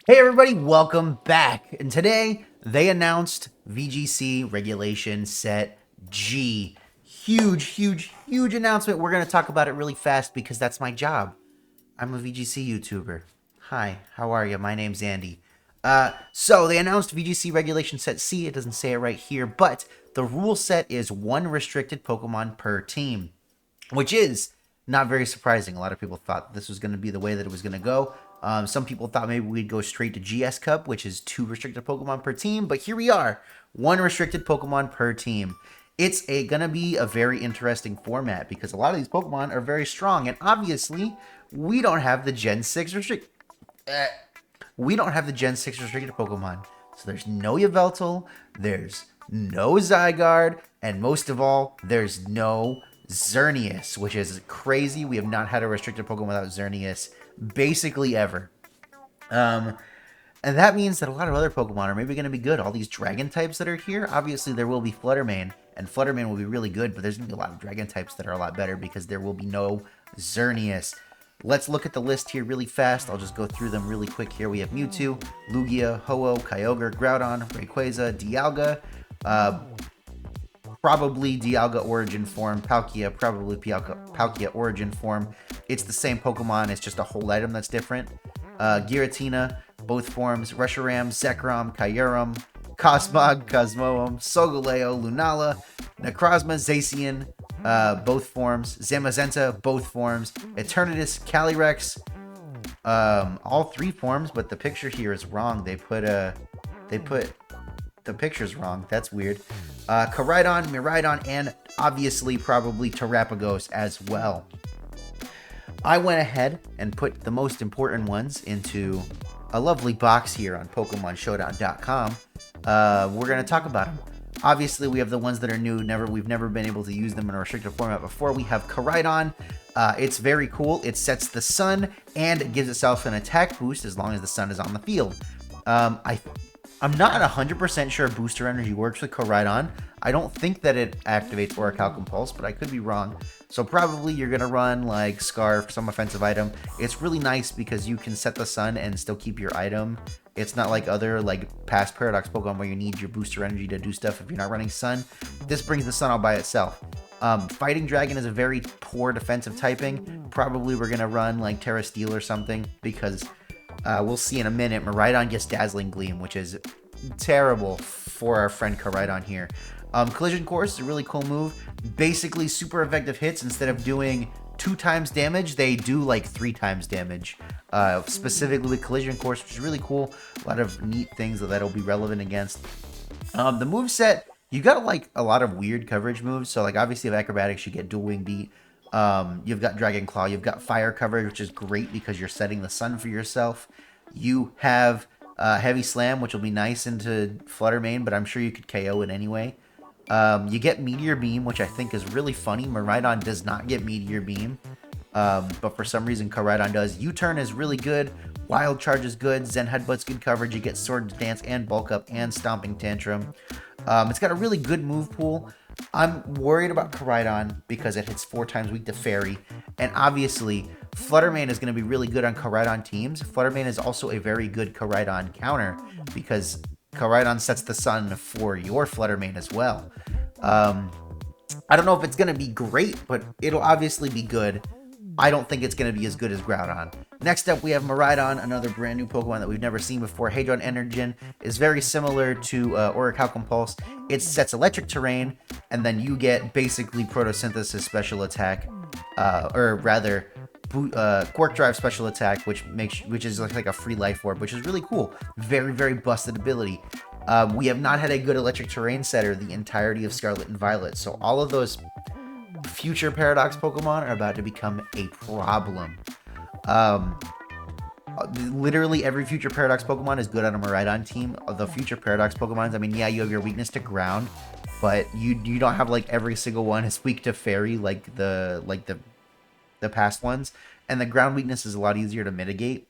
Hey everybody, welcome back. And today they announced VGC Regulation Set G. Huge announcement. We're going to talk about it really fast because that's my job. I'm a VGC YouTuber. Hi, how are you? My name's Andy. So they announced VGC Regulation Set C. It doesn't say it right here, but the rule set is one restricted Pokemon per team, which is not very surprising. A lot of people thought this was going to be the way that it was going to go. Some people thought maybe we'd go straight to GS Cup, which is 2 restricted Pokemon per team, but here we are, 1 restricted Pokemon per team. It's gonna be a very interesting format because a lot of these Pokemon are very strong, and obviously we don't have the Gen 6 restricted Pokemon. So there's no Yveltal, there's no Zygarde, and most of all, there's no Xerneas, which is crazy. We have not had a restricted Pokemon without Xerneas basically ever. And that means that a lot of other Pokemon are maybe going to be good. All these Dragon types that are here, obviously there will be Fluttermane, and Fluttermane will be really good, but there's going to be a lot of Dragon types that are a lot better because there will be no Xerneas. Let's look at the list here really fast. I'll just go through them really quick here. We have Mewtwo, Lugia, Ho-Oh, Kyogre, Groudon, Rayquaza, Dialga, probably Dialga Origin Form, Palkia, probably Palkia Origin Form. It's the same Pokemon, it's just a whole item that's different. Giratina, both forms, Reshiram, Zekrom, Kyurem, Cosmog, Cosmoem, Solgaleo, Lunala, Necrozma, Zacian, both forms, Zamazenta, both forms, Eternatus, Calyrex, all 3 forms, but the picture here is wrong. They put the picture's wrong. That's weird. Koraidon, Miraidon, and obviously probably Terapagos as well. I went ahead and put the most important ones into a lovely box here on PokemonShowdown.com. We're going to talk about them. Obviously, we have the ones that are new. We've never been able to use them in a restricted format before. We have Koraidon. It's very cool. It sets the sun and it gives itself an attack boost as long as the sun is on the field. I'm not 100% sure Booster Energy works with Koraidon. I don't think that it activates Orichalcum Pulse, but I could be wrong. So probably you're going to run like Scarf, some offensive item. It's really nice because you can set the sun and still keep your item. It's not like other like past Paradox Pokemon where you need your Booster Energy to do stuff if you're not running Sun. This brings the Sun all by itself. Fighting Dragon is a very poor defensive typing. Probably we're going to run like Terra Steel or something because we'll see in a minute. Miraidon gets Dazzling Gleam, which is terrible for our friend Koraidon here. Collision Course is a really cool move. Basically, super effective hits. Instead of doing 2 times damage, they do like 3 times damage. Specifically with Collision Course, which is really cool. A lot of neat things that'll be relevant against. The moveset, you got like a lot of weird coverage moves. So like obviously with Acrobatics, you get Dual Wing Beat. You've got Dragon Claw, you've got Fire coverage, which is great because you're setting the sun for yourself. You have Heavy Slam, which will be nice into Fluttermane, but I'm sure you could KO it anyway. You get Meteor Beam, which I think is really funny. Miraidon does not get Meteor Beam, but for some reason Koraidon does. U-Turn is really good. Wild Charge is good. Zen Headbutt's good coverage. You get Sword Dance and Bulk Up and Stomping Tantrum. It's got a really good move pool. I'm worried about Koraidon because it hits 4 times weak to Fairy, and obviously Fluttermane is going to be really good on Koraidon teams. Fluttermane is also a very good Koraidon counter because Koraidon sets the sun for your Fluttermane as well. I don't know if it's going to be great, but it'll obviously be good. I don't think it's going to be as good as Groudon. Next up, we have Miraidon, another brand new Pokemon that we've never seen before. Hadron Energen is very similar to Orichalcum Pulse. It sets electric terrain, and then you get basically Photosynthesis special attack, or rather, Quark Drive special attack, which is like a free life orb, which is really cool. Very busted ability. We have not had a good electric terrain setter the entirety of Scarlet and Violet, so all of those future Paradox Pokemon are about to become a problem. Literally every future Paradox Pokemon is good on a Miraidon team. The future Paradox Pokemons, I mean, yeah, you have your weakness to ground, but you don't have like every single one is weak to Fairy like the past ones, and the ground weakness is a lot easier to mitigate.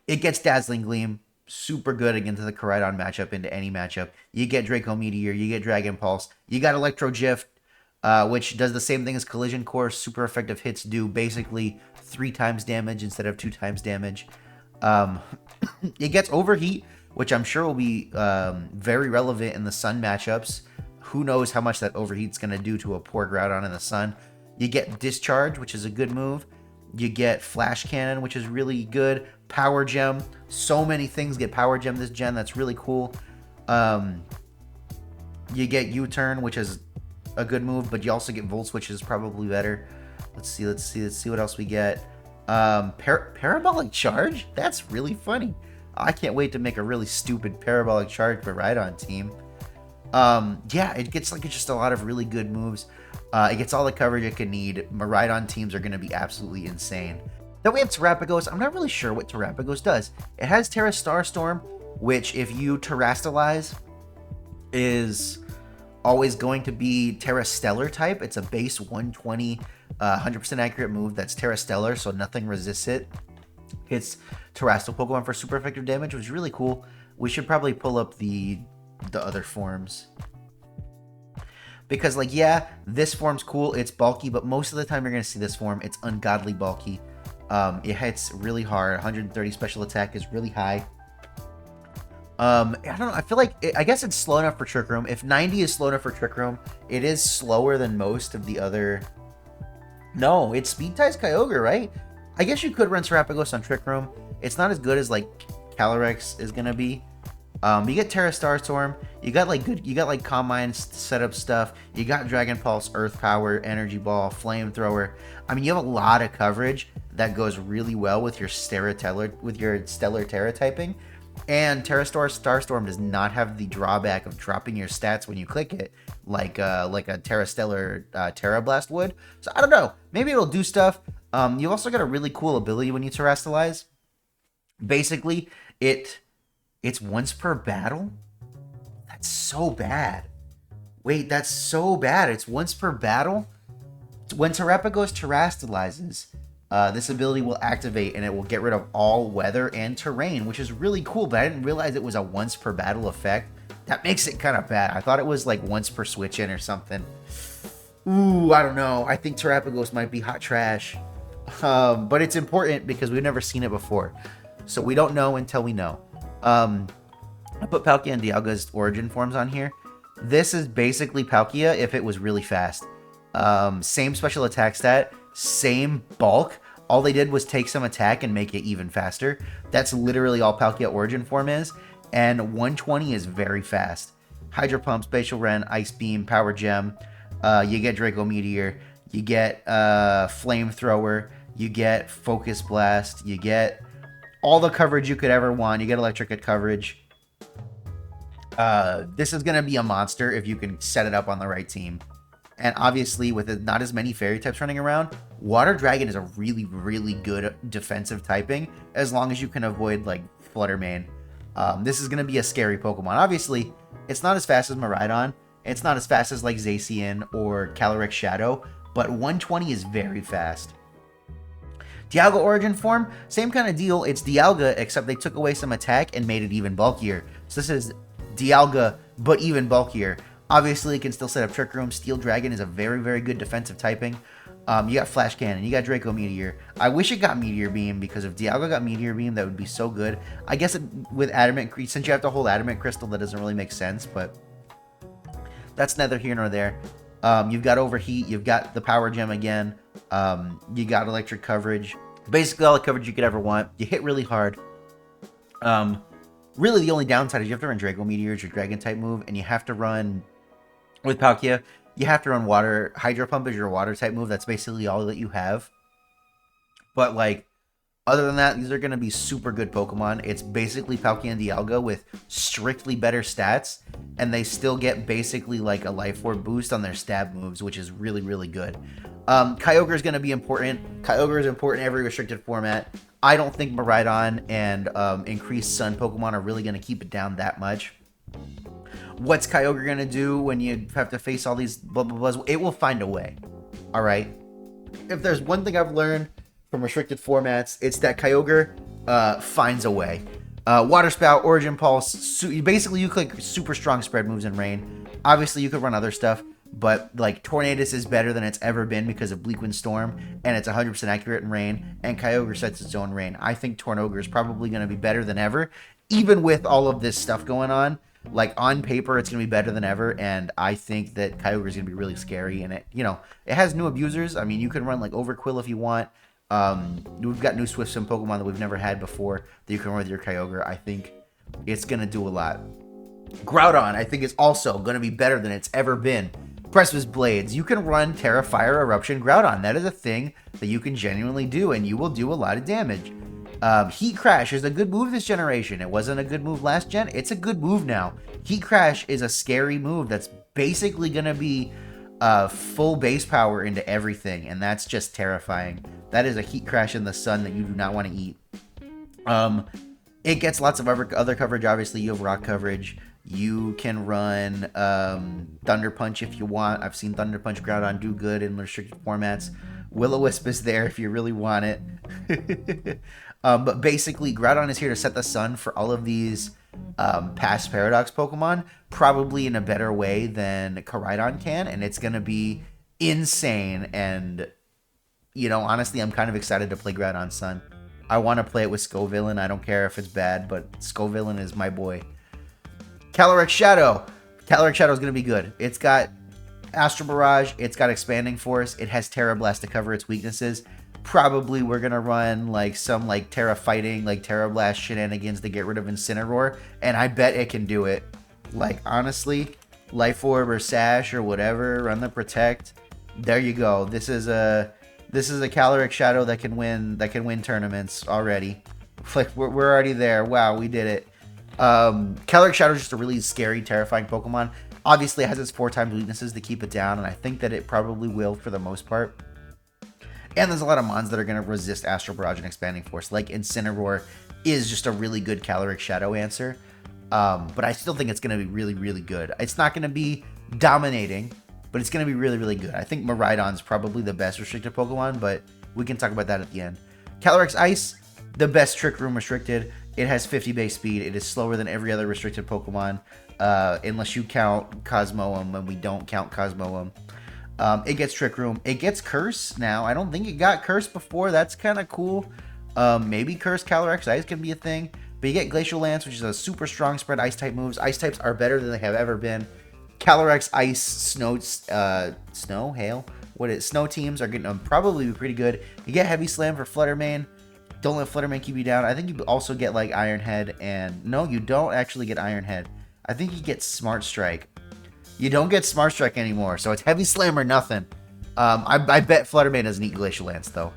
It gets Dazzling Gleam, super good against the Koraidon matchup into any matchup. You get Draco Meteor, you get Dragon Pulse, you got Electro Gift, which does the same thing as Collision Course. Super effective hits do basically 3 times damage instead of 2 times damage. Um, it gets Overheat, which I'm sure will be very relevant in the Sun matchups. Who knows how much that Overheat's going to do to a poor Groudon in the Sun. You get Discharge, which is a good move. You get Flash Cannon, which is really good. Power Gem. So many things get Power Gem this gen. That's really cool. You get U-Turn, which is a good move, but you also get Volt Switch, which is probably better. Let's see what else we get. Parabolic Charge? That's really funny. I can't wait to make a really stupid Parabolic Charge for Rhydon team. Yeah, it gets like just a lot of really good moves. It gets all the coverage it can need. Miraidon teams are going to be absolutely insane. Then we have Terapagos. I'm not really sure what Terapagos does. It has Terra Starstorm, which if you Terrastalize is always going to be Terra Stellar type. It's a base 120, 100% accurate move that's Terra Stellar, so nothing resists it. It's Terrestrial Pokemon for super effective damage, which is really cool. We should probably pull up the other forms. Because, like, yeah, this form's cool, it's bulky, but most of the time you're going to see this form, it's ungodly bulky. It hits really hard, 130 special attack is really high. I don't know, I feel like, I guess it's slow enough for Trick Room. If 90 is slow enough for Trick Room, it is slower than most of the other... No, it's Speed Ties Kyogre, right? I guess you could run Terapagos on Trick Room. It's not as good as, like, Calyrex is going to be. You get Terra Starstorm, you got like Calm Mind setup stuff, you got Dragon Pulse, Earth Power, Energy Ball, Flamethrower. I mean, you have a lot of coverage that goes really well with your Stellar Terra typing. And Terra Starstorm does not have the drawback of dropping your stats when you click it, like a Terra Stellar Terra Blast would. So I don't know, maybe it'll do stuff. You also got a really cool ability when you Terrastalize. Basically, it's once per battle? That's so bad. Wait, that's so bad. It's once per battle? When Terapagos Terrastalizes, this ability will activate and it will get rid of all weather and terrain, which is really cool, but I didn't realize it was a once per battle effect. That makes it kind of bad. I thought it was like once per switch in or something. Ooh, I don't know. I think Terapagos might be hot trash. But it's important because we've never seen it before. So we don't know until we know. I put Palkia and Dialga's origin forms on here. This is basically Palkia if it was really fast. Same special attack stat, same bulk. All they did was take some attack and make it even faster. That's literally all Palkia origin form is. And 120 is very fast. Hydro Pump, Spatial Rend, Ice Beam, Power Gem. You get Draco Meteor. You get Flamethrower. You get Focus Blast. You get all the coverage you could ever want. You get Electric coverage. This is going to be a monster if you can set it up on the right team. And obviously, with not as many fairy types running around, Water Dragon is a really, really good defensive typing, as long as you can avoid, like, Flutter Mane. This is going to be a scary Pokemon. Obviously, it's not as fast as Miraidon. It's not as fast as, like, Zacian or Calyrex-Shadow, but 120 is very fast. Dialga origin form, same kind of deal. It's Dialga, except they took away some attack and made it even bulkier. So this is Dialga, but even bulkier. Obviously, it can still set up Trick Room. Steel Dragon is a very, very good defensive typing. You got Flash Cannon. You got Draco Meteor. I wish it got Meteor Beam, because if Dialga got Meteor Beam, that would be so good. I guess with Adamant, since you have to hold Adamant Crystal, that doesn't really make sense, but that's neither here nor there. You've got Overheat. You've got the Power Gem again. You got Electric coverage. Basically all the coverage you could ever want. You hit really hard. Really the only downside is you have to run Draco Meteor as your Dragon type move, and you have to run, with Palkia, you have to run Water. Hydro Pump is your Water type move. That's basically all that you have. But, like, other than that, these are going to be super good Pokemon. It's basically Palkia and Dialga with strictly better stats, and they still get basically like a Life Orb boost on their stab moves, which is really, really good. Kyogre is going to be important. Kyogre is important in every restricted format. I don't think Miraidon and increased Sun Pokemon are really going to keep it down that much. What's Kyogre going to do when you have to face all these blah, blah, blahs? It will find a way. All right? If there's one thing I've learned from restricted formats, it's that Kyogre finds a way. Water Spout, Origin Pulse, basically you click super strong spread moves in Rain. Obviously, you could run other stuff, but like Tornadus is better than it's ever been because of Bleak Wind Storm, and it's 100% accurate in rain, and Kyogre sets its own rain. I think Tornogre is probably going to be better than ever, even with all of this stuff going on. Like on paper, it's going to be better than ever, and I think that Kyogre is going to be really scary, and it has new abusers. I mean, you can run like Overquill if you want. We've got new Swift Swim Pokemon that we've never had before that you can run with your Kyogre. I think it's going to do a lot. Groudon, I think, is also going to be better than it's ever been. Precipice Blades, you can run Terra, Fire, Eruption, Groudon. That is a thing that you can genuinely do, and you will do a lot of damage. Heat Crash is a good move this generation. It wasn't a good move last gen. It's a good move now. Heat Crash is a scary move that's basically going to be full base power into everything, and that's just terrifying. That is a Heat Crash in the sun that you do not want to eat. It gets lots of other coverage. Obviously, you have rock coverage. You can run Thunder Punch if you want. I've seen Thunder Punch Groudon do good in restricted formats. Will-O-Wisp is there if you really want it. But basically, Groudon is here to set the sun for all of these past Paradox Pokemon, probably in a better way than Koraidon can, and it's going to be insane. And, honestly, I'm kind of excited to play Groudon Sun. I want to play it with Scovillain. I don't care if it's bad, but Scovillain is my boy. Calyrex-Shadow. Calyrex-Shadow is going to be good. It's got Astral Barrage. It's got Expanding Force. It has Terra Blast to cover its weaknesses. Probably we're going to run like some like Terra Fighting, like Terra Blast shenanigans to get rid of Incineroar. And I bet it can do it. Like, honestly, Life Orb or Sash or whatever, run the Protect. There you go. This is a Calyrex-Shadow that can win tournaments already. Like, we're already there. Wow, we did it. Calyrex-Shadow is just a really scary, terrifying Pokemon. Obviously, it has its 4 times weaknesses to keep it down, and I think that it probably will for the most part. And there's a lot of mons that are going to resist Astral Barrage and Expanding Force, like Incineroar is just a really good Calyrex-Shadow answer. But I still think it's going to be really, really good. It's not going to be dominating, but it's going to be really, really good. I think Miraidon's probably the best restricted Pokemon, but we can talk about that at the end. Calyrex-Ice, the best Trick Room restricted. It has 50 base speed. It is slower than every other restricted Pokemon, unless you count Cosmoem, and we don't count Cosmoem. It gets Trick Room. It gets Curse now. I don't think it got Curse before. That's kind of cool. Maybe Curse Calyrex-Ice can be a thing. But you get Glacial Lance, which is a super strong spread Ice-type moves. Ice types are better than they have ever been. Calyrex-Ice, Snow, Hail. Snow teams are going to probably be pretty good. You get Heavy Slam for Fluttermane. Don't let Fluttermane keep you down. I think you also get like Iron Head, and no, you don't actually get Iron Head. I think you get Smart Strike. You don't get Smart Strike anymore, so it's Heavy Slam or nothing. I bet Fluttermane doesn't eat Glacial Lance, though.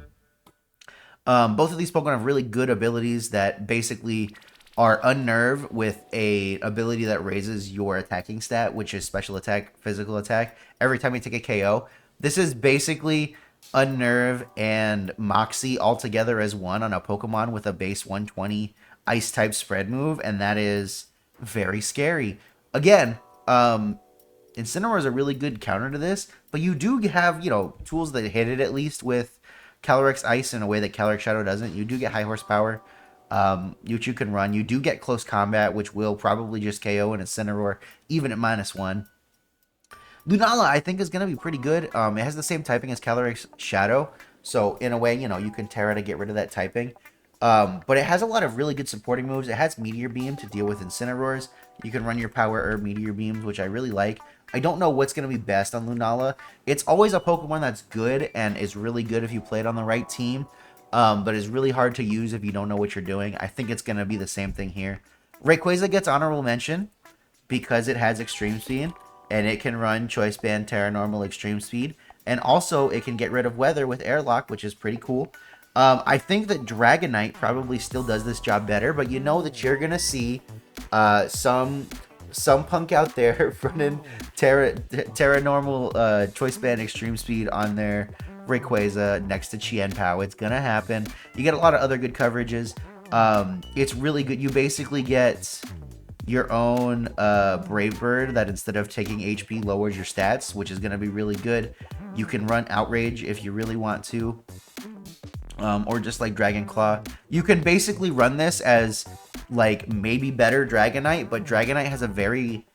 Both of these Pokemon have really good abilities that basically are Unnerve with a ability that raises your attacking stat, which is Special Attack, Physical Attack, every time you take a KO. This is basically Unnerve and Moxie all together as one on a Pokemon with a base 120 Ice-type spread move, and that is very scary. Again, Incineroar is a really good counter to this, but you do have, tools that hit it at least with Calyrex-Ice in a way that Calyrex-Shadow doesn't. You do get high horsepower, which you can run. You do get Close Combat, which will probably just KO an Incineroar, even at -1. Lunala, I think, is going to be pretty good. It has the same typing as Calyrex-Shadow, so in a way, you can Terra to get rid of that typing. But it has a lot of really good supporting moves. It has Meteor Beam to deal with Incineroars. You can run your Power Herb Meteor Beams, which I really like. I don't know what's going to be best on Lunala. It's always a Pokemon that's good and is really good if you play it on the right team, but is really hard to use if you don't know what you're doing. I think it's going to be the same thing here. Rayquaza gets honorable mention because it has Extreme Speed, and it can run Choice Band, Terra Normal, Extreme Speed, and also it can get rid of Weather with Airlock, which is pretty cool. I think that Dragonite probably still does this job better, but you know that you're going to see some punk out there running Terra Normal, Choice Band, Extreme Speed on their Rayquaza next to Chien-Pao. It's going to happen. You get a lot of other good coverages. It's really good. You basically get your own Brave Bird that instead of taking HP lowers your stats, which is going to be really good. You can run Outrage if you really want to. Or just like Dragon Claw. You can basically run this as like maybe better Dragonite, but Dragonite has a very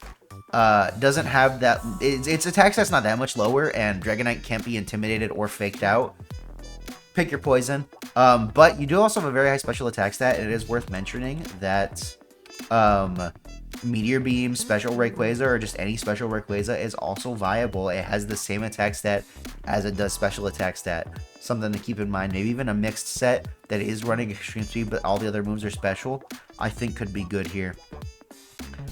doesn't have that. Its attack stat's not that much lower, and Dragonite can't be intimidated or faked out. Pick your poison. But you do also have a very high special attack stat, and it is worth mentioning that Meteor Beam, Special Rayquaza, or just any Special Rayquaza is also viable. It has the same attack stat as it does Special attack stat. Something to keep in mind. Maybe even a mixed set that is running Extreme Speed, but all the other moves are special, I think could be good here.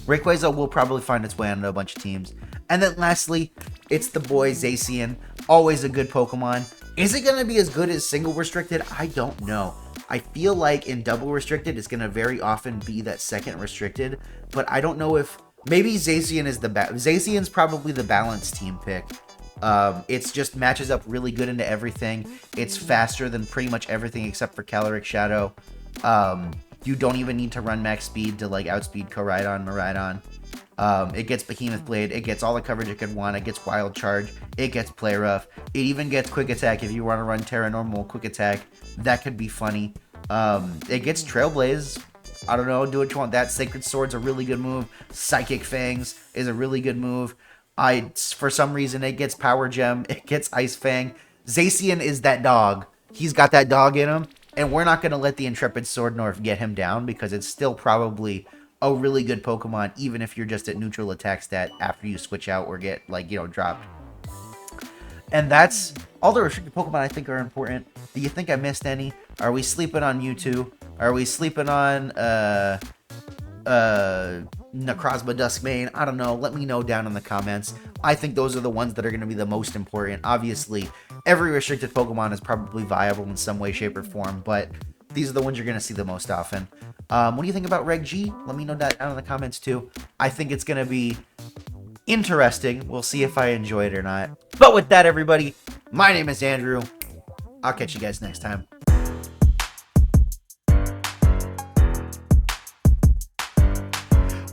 Rayquaza will probably find its way onto a bunch of teams. And then lastly, it's the boy Zacian. Always a good Pokemon. Is it going to be as good as single restricted? I don't know. I feel like in double restricted, it's going to very often be that second restricted. But I don't know if... Maybe Zacian is the... Zacian's probably the balanced team pick. It's just matches up really good into everything. It's faster than pretty much everything except for Calyrex-Shadow. You don't even need to run max speed to like outspeed Koraidon, Miraidon. It gets Behemoth Blade. It gets all the coverage it could want. It gets Wild Charge. It gets Play Rough. It even gets Quick Attack if you want to run Terra Normal Quick Attack. That could be funny. It gets Trailblaze. I don't know. Do what you want. That Sacred Sword's a really good move. Psychic Fangs is a really good move. For some reason, it gets Power Gem. It gets Ice Fang. Zacian is that dog. He's got that dog in him. And we're not going to let the Intrepid Swordnorf get him down because it's still probably a really good Pokemon, even if you're just at neutral attack stat after you switch out or get, like, you know, dropped. And that's all the restricted Pokemon I think are important. Do you think I missed any? Are we sleeping on Mewtwo? Are we sleeping on, Necrozma Duskmane? I don't know. Let me know down in the comments. I think those are the ones that are going to be the most important. Obviously, every restricted Pokemon is probably viable in some way, shape, or form, but these are the ones you're going to see the most often. What do you think about Reg G? Let me know that down in the comments too. I think it's going to be interesting. We'll see if I enjoy it or not. But with that, everybody, my name is Andrew. I'll catch you guys next time.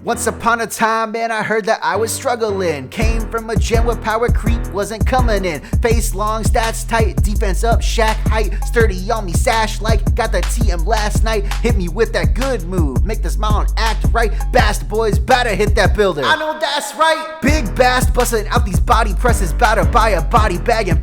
Once upon a time, man, I heard that I was struggling. Came from a gen where power creep wasn't coming in. Face long, stats tight, defense up, shack height. Sturdy on me, sash like, got the TM last night. Hit me with that good move, make the smile and act right. Bast boys, bout to hit that builder. I know that's right. Big Bast busting out these body presses, bout to buy a body bag and